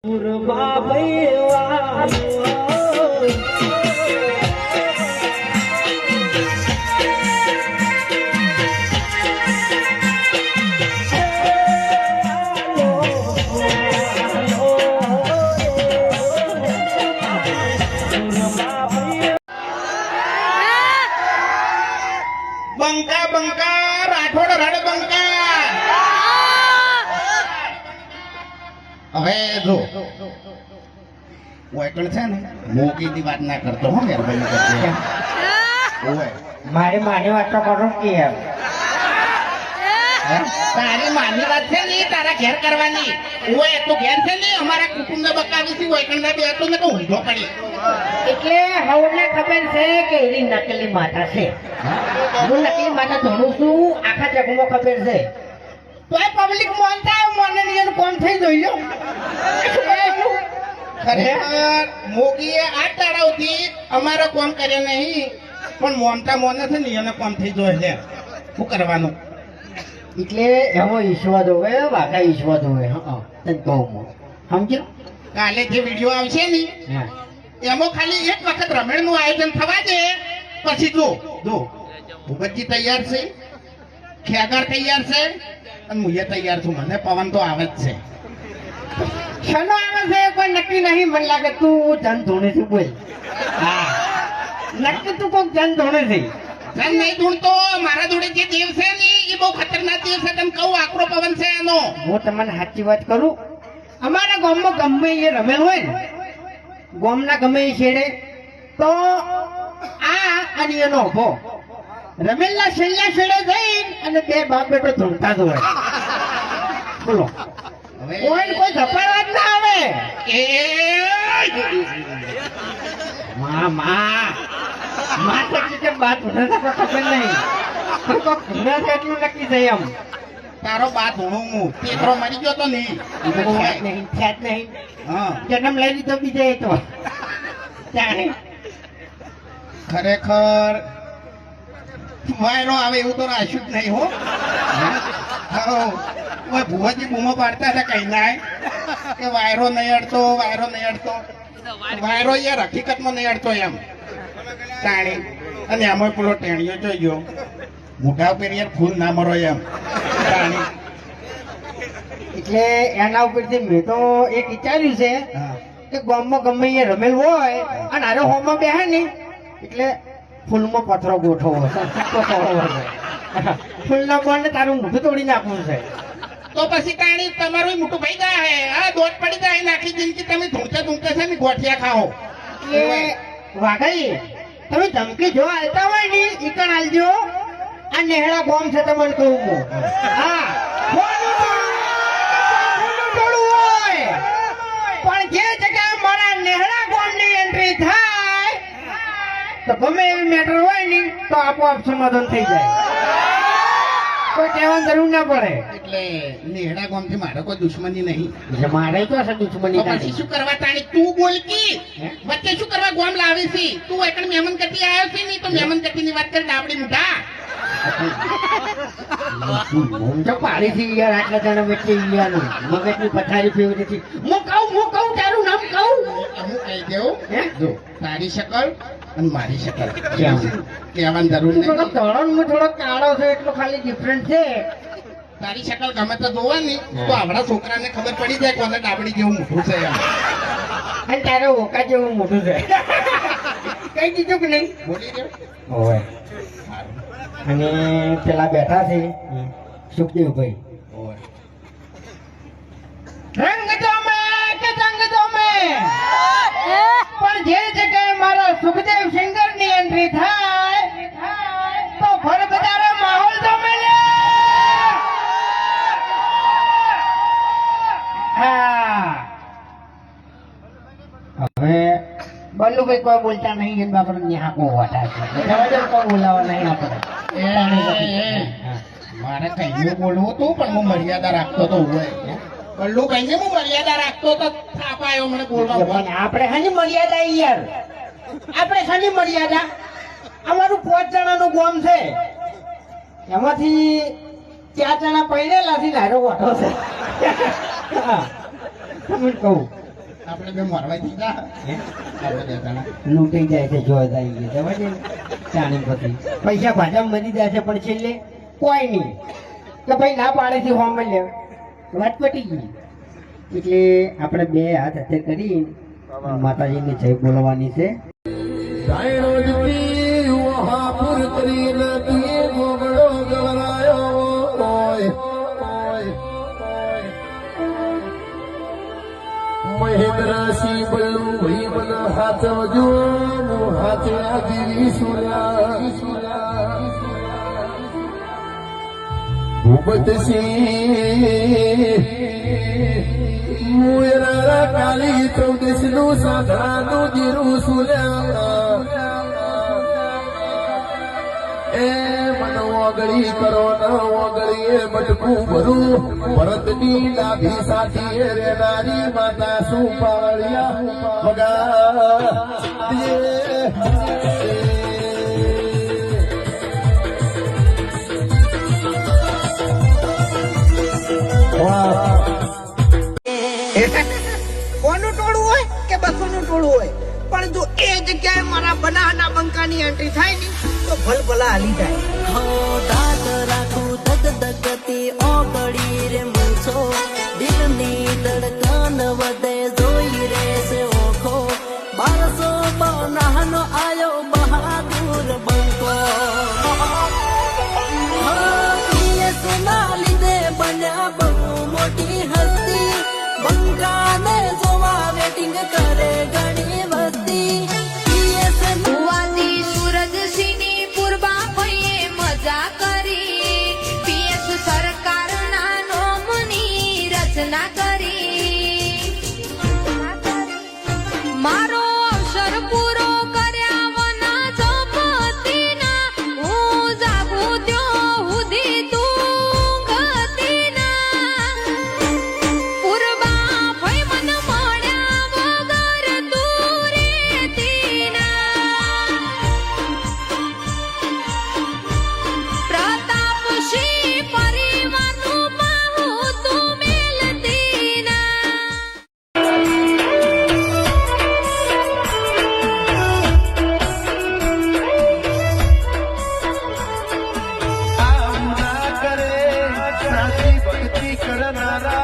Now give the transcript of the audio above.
બંકા બંકા રાઠોડ રડ બંકા. હવે જો ઓયકણ છે ને મોગીની વાત ના કરતો હો મહેરબાની કરજો. ઓય મારી માની વાત તો કરો કે તારી માની વાત છે ને તારા ઘેર કરવાની. ઓય તું ઘેર છે ને અમારા કુટુંબને બકાવી છે ઓયકણ ના બે હતો ને તો ઊંધો પડી. એટલે હવને ખબર છે કે એની નકલી માતા છે. હું નકલી માતા ધોણું છું આખા જગમાં ખબર છે. તો એ પબ્લિક માનતા મને નિયન કોણ થઈ જોયો ખરેખર મોગીએ આ તાળાવથી અમારો કોમ કર્યો નહીં પણ મોનતા મોને છે ને એને કોમ થઈ જોય છે. શું કરવાનું? એટલે એમાં ઈશ્વર હોય વાઘા ઈશ્વર હોય. હા તને કહું સમજો. કાલે જે વિડીયો આવશે ને એમાં ખાલી એક વખત રમેણનું આયોજન થવા દે પછી જો ભૂપતજી તૈયાર છે, ખેગર તૈયાર છે અને હું તૈયાર છું. મને પવન તો આવે જ છે. શનો આવે છે કોઈ નક્કી નહીં. મને લાગે તું જન ધોણે છે બોલ. હા નક્કી તું કોઈક જન ધોણે છે. જન નહીં ધૂણતો. મારા જોડે જે દેવ છે ને એ બહુ ખતરનાક દેવ છે. તને કહું આકરો પવન છે એનો. હું તમને સાચી વાત કરું. અમારા ગામમાં ગમે એ રમેલ હોય ને ગામના ગમે એ છેડે તો આ અને એનો ઉભો રમેલના છેલ્લા છેડે જઈ અને બે બાપ બેટો ધૂણતા જ હોય. બોલો કોઈ ધપાડવા જ ના આવે. માં કે બાત ખબર નહીં એટલું નક્કી છે એમ. તારો બા ધૂણું હું પેટરો મરી ગયો તો નહીં. હા જન્મ લઈ લીધો બીજે તો ખરેખર વાયરો આવે એવું તો રાખ્યું જ નહીં. હો ભુવાજી બૂમો પાડતા હતા કઈ ના કે વાયરો નહીં અડતો, વાયરો નહીં અડતો. વાયરો યાર હકીકતમાં નહીં અડતો એમ તાણી. અને એમાં પેલો ટેણીઓ જોઈ ગયો મોઢા ઉપર યાર ફૂલ ના મરો એમ તાણી. એટલે એના ઉપરથી મેં તો એક વિચાર્યું છે કે ગામમાં ગમે એ રમેલ હોય અને આરે હોમાં બેહે ને એટલે ફૂલમાં પથરો ગોઠવો ફૂલના બોલને તારું મોઢું તોડી નાખવું છે. તો પછી તાણી તમારું મોટું ભાઈ જાય હા દોટ પડી જાય નાખી જિંદગી તમે ધૂમતા છે ને ગોઠિયા ખાઓ. એટલે વાઘાઈ તમે ધમકી જો હાલતા હોય ને ઈકણ હાલજો. આ નેહડા બોમ્બ છે તમને કહું હું. હા પણ જે જગ્યાએ મારા નેહડા બોમ્બની એન્ટ્રી થાય તો ગમે એવી મેટર હોય ને તો આપોઆપ સમાધાન થઈ જાય. કોઈ કહેવાની જરૂર ના પડે. એટલે નેહડા ગામથી મારે કોઈ દુશ્મની નહીં. મારે તો હશે દુશ્મની. પછી શું કરવા તાણી તું બોલકી વચ્ચે શું કરવા ગામ લાવી છે? તું એકણ મહેમાન ગતિ આવ્યો છે ને તો મહેમાન ગતિ ની વાત કરી ડાબડી મુઢા. હું તો પાડી થી યાર આટલા જણા વચ્ચે યાર મગજની પથારી ફેવરી હતી. હું કહું તારું નામ કહું. હું કહી દઉં જો તારી શકલ અને મારી શકલ કહેવાની જરૂર નહીં. થોડો કાળો છે એટલો ખાલી ડિફરન્ટ છે. તારી શકલ ગમે તો જોવાની તો આપણા છોકરાને ખબર પડી જાય કોને ડાબડી જેવું મોટું છે એમ. અને તારે ઓકા જેવું મોટું છે. કઈ દીધું કે નહીં? બોલી દે. ઓય અને પેલા બેઠા છે સુખદેવભાઈ. રંગ જોમે કે જંગ જોમે પણ જે જગ્યાએ મારા સુખદેવ સિંગર ની એન્ટ્રી થાય તો ભર બજારે માહોલ જોમે લે. હા હવે બલ્લુભાઈ કોઈ બોલતા નહીં એમ આપણે ન્યા કોવાટા છે કોઈ બોલાવા નહીં આપણે. મારે કઈ બોલવું હતું પણ હું મર્યાદા રાખતો તો હોય બલ્લુ કઈ હું મર્યાદા રાખતો તો થાપાયો મને બોલવા. પણ આપણે હાની મર્યાદા યાર? આપણે શાની મર્યાદા? અમારું 5 જણાનું ગામ છે એમાંથી 4 જણા પહેરેલા છે હારો વાટો છે. તમને કહું આપણે બે મરવા દીધા આપણે બે જણા લૂંટી જાય છે જો જાય છે જવા દે ને. જાણી પછી પૈસા ભાજા મરી જાય છે પણ છેલ્લે કોઈ નહીં કે ભાઈ ના પાડે છે હોમ લે વાત પટી ગઈ એટલે આપણે બે હાથ હાથે કરી માતાજીને જય બોલવાની છે રાયણો જુદી વહાપુર કરીને તું ગોગળો ગવરાયો હોય મહેન્દ્રસિંહ બલ્લુ ભાઈ મને હાથ જો હાથે આદિ સુરા ભૂપતસિંહ મુયરા કાલી 14 નું સાધનાનું જીરું સુલ્યા એ મન ઓગળી કરો ન ઓગળી એ બટકું ભરું ભરતની ડાભી સાથી રે નારી માતા શું પાળ્યા વગા કોનું ટોળું હોય કે બસોનું ટોળું હોય પણ જો એ જગ્યાએ મારા બનાના બંકાની એન્ટ્રી થાય ને તો ભલભલા હાલી જાય હો દાદ રાખું ધગધગતી ઓગળી રે મૂછો દિલની ધડકન વધે જોઈ રહેશે ઓખો 1252 નો આયો બહાદુર બંકો ના લીધે બન્યા બહુ મોટી હસ્તી બંકાને જોવા વેટિંગ કરે ઘણી વસ્તી ભુવાજી સૂરજસિંહની પૂર્વા ભાઈએ મજા કરી પીએસ સરકારના નોમની રચના કરી મારો અવસર પૂરો કર્યા વના જપતીના હું જાગું ત્યો હુધી તું ગતીના પૂર્વા ભાઈ મન મળ્યા વગર તું રેતીના પ્રતાપસિંહ પરિવાનું બાહુ તું મેલતીના આમ ના કરે સાચી ભક્તિ કરનારા